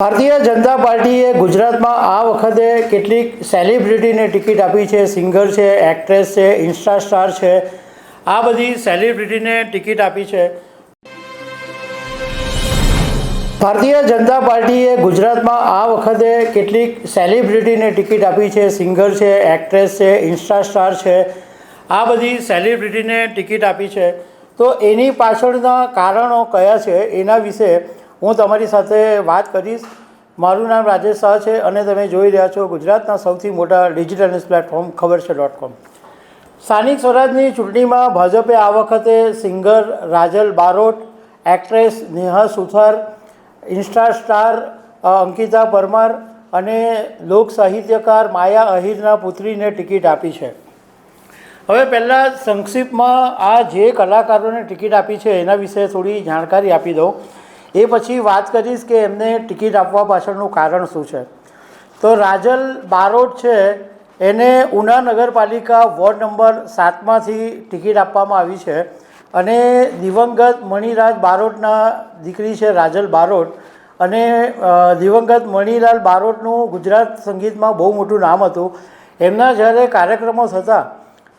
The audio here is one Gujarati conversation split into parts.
ભારતીય જનતા પાર્ટીએ ગુજરાતમાં આ વખતે કેટલીક સેલિબ્રિટીને ટિકિટ આપી છે. સિંગર છે, એક્ટ્રેસ છે, ઇન્સ્ટા સ્ટાર છે, આ બધી સેલિબ્રિટીને ટિકિટ આપી છે. ભારતીય જનતા પાર્ટીએ ગુજરાતમાં આ વખતે કેટલીક સેલિબ્રિટીને ટિકિટ આપી છે. સિંગર છે, એક્ટ્રેસ છે, ઇન્સ્ટા સ્ટાર છે, આ બધી સેલિબ્રિટીને ટિકિટ આપી છે. તો એની પાછળના કારણો કયા છે એના વિશે હું તમારી સાથે વાત કરીશ. મારું નામ રાજેશ શાહ છે અને તમે જોઈ રહ્યા છો ગુજરાતના સૌથી મોટા ડિજિટલ ન્યૂઝ પ્લેટફોર્મ ખબરછે.com. સ્થાનિક સ્વરાજની ચૂંટણીમાં ભાજપે આ વખતે સિંગર રાજલ બારોટ, એક્ટ્રેસ નેહા સુથાર, ઇન્સ્ટા સ્ટાર અંકિતા પરમાર અને લોક સાહિત્યકાર માયા અહીરના પુત્રીને ટિકિટ આપી છે. હવે પહેલાં સંક્ષિપ્તમાં આ જે કલાકારોને ટિકિટ આપી છે એના વિશે થોડી જાણકારી આપી દઉં. એ પછી વાત કરીશ કે એમને ટિકિટ આપવા પાછળનું કારણ શું છે. તો રાજલ બારોટ છે એને ઉના નગરપાલિકા વોર્ડ નંબર 7માંથી ટિકિટ આપવામાં આવી છે અને દિવંગત મણિરાજ બારોટના દીકરી છે રાજલ બારોટ. અને દિવંગત મણિલાલ બારોટનું ગુજરાત સંગીતમાં બહુ મોટું નામ હતું. એમના જ્યારે કાર્યક્રમો થતા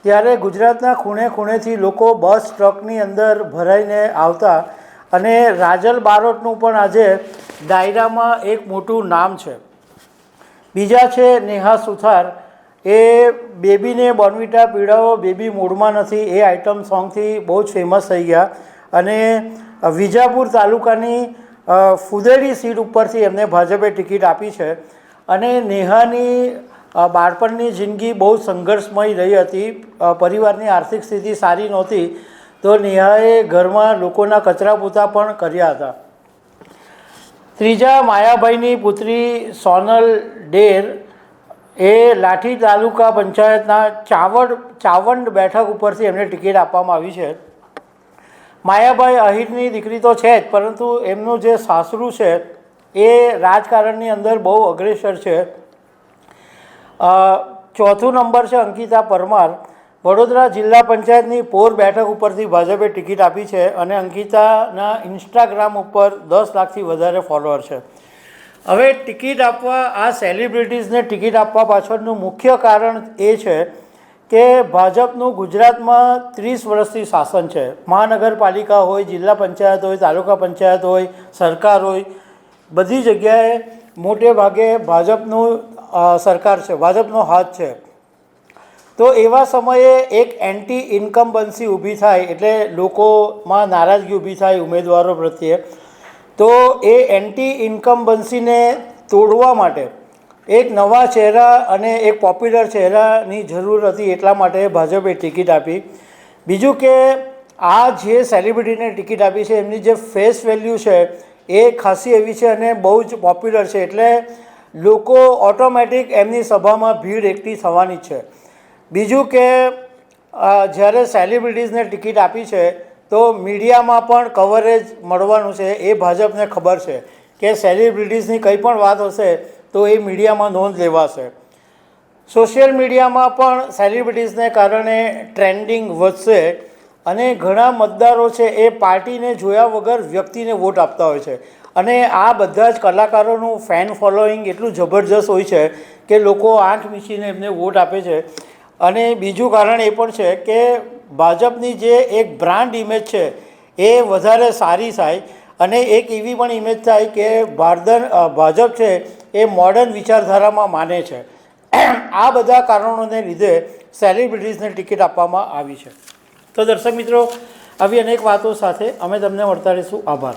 ત્યારે ગુજરાતના ખૂણે ખૂણેથી લોકો બસ ટ્રકની અંદર ભરાઈને આવતા અને રાજલ બારોટનું પણ આજે ડાયરામાં એક મોટું નામ છે. બીજા છે નેહા સુથાર. એ બેબીને બોર્નવિટા પીડાવો બેબી મૂડમાં નથી એ આઇટમ સોંગથી બહુ જ ફેમસ થઈ ગયા અને વિજાપુર તાલુકાની ફુદેડી સીટ ઉપરથી એમને ભાજપે ટિકિટ આપી છે. અને નેહાની બાળપણની જિંદગી બહુ સંઘર્ષમય રહી હતી. પરિવારની આર્થિક સ્થિતિ સારી નહોતી તો નેહાએ ઘરમાં લોકોના કચરા પોતા પણ કર્યા હતા. ત્રીજા માયાભાઈની પુત્રી સોનલ ડેર. એ લાઠી તાલુકા પંચાયતના ચાવંડ બેઠક ઉપરથી એમને ટિકિટ આપવામાં આવી છે. માયાભાઈ અહીરની દીકરી તો છે જ, પરંતુ એમનું જે સાસરું છે એ રાજકારણની અંદર બહુ અગ્રેસર છે. ચોથો નંબર છે અંકિતા પરમાર. વડોદરા જિલ્લા પંચાયતની પોર બેઠક ઉપરથી ભાજપે ટિકિટ આપી છે અને અંકિતાના ઇન્સ્ટાગ્રામ ઉપર 10 લાખથી વધારે ફોલોઅર છે. હવે ટિકિટ આપવા આ સેલિબ્રિટીઝને ટિકિટ આપવા પાછળનું મુખ્ય કારણ એ છે કે ભાજપનું ગુજરાતમાં 30 વર્ષથી શાસન છે. મહાનગરપાલિકા હોય, જિલ્લા પંચાયત હોય, તાલુકા પંચાયત હોય, સરકાર હોય, બધી જગ્યાએ મોટે ભાગે ભાજપનું સરકાર છે, ભાજપનો હાથ છે. તો એવા સમયે એક એન્ટી ઇન્કમ્બન્સી ઊભી થાય એટલે લોકોમાં નારાજગી ઊભી થાય ઉમેદવારો પ્રત્યે. તો એ એન્ટી ઇન્કમ્બન્સીને તોડવા માટે એક નવા ચહેરા અને એક પોપ્યુલર ચહેરાની જરૂર હતી. એટલા માટે ભાજપે ટિકિટ આપી. બીજું કે આ જે સેલિબ્રિટીને ટિકિટ આપી છે એમની જે ફેસ વેલ્યુ છે એ ખાસી એવી છે અને બહુ જ પોપ્યુલર છે. એટલે લોકો ઓટોમેટિક એમની સભામાં ભીડ એકઠી થવાની છે. બીજું કે જ્યારે સેલિબ્રિટીઝને ટિકિટ આપી છે તો મીડિયામાં પણ કવરેજ મળવાનું છે. એ ભાજપને ખબર છે કે સેલિબ્રિટીઝની કંઈ પણ વાત હશે તો એ મીડિયામાં નોંધ લેવાશે. સોશિયલ મીડિયામાં પણ સેલિબ્રિટીઝને કારણે ટ્રેન્ડિંગ વધશે અને ઘણા મતદારો છે એ પાર્ટીને જોયા વગર વ્યક્તિને વોટ આપતા હોય છે. અને આ બધા જ કલાકારોનું ફેન ફોલોઈંગ એટલું જબરજસ્ત હોય છે કે લોકો આંખ મીચીને એમને વોટ આપે છે. અને બીજું કારણ એ પણ છે કે ભાજપની જે એક બ્રાન્ડ ઇમેજ છે એ વધારે સારી થાય અને એક એવી પણ ઇમેજ થાય કે ભાજપ છે એ મોડર્ન વિચારધારામાં માને છે. આ બધા કારણોને લીધે સેલિબ્રિટીઝને ટિકિટ આપવામાં આવી છે. તો દર્શક મિત્રો, આવી અનેક વાતો સાથે અમે તમને મળતા રહીશું. આભાર.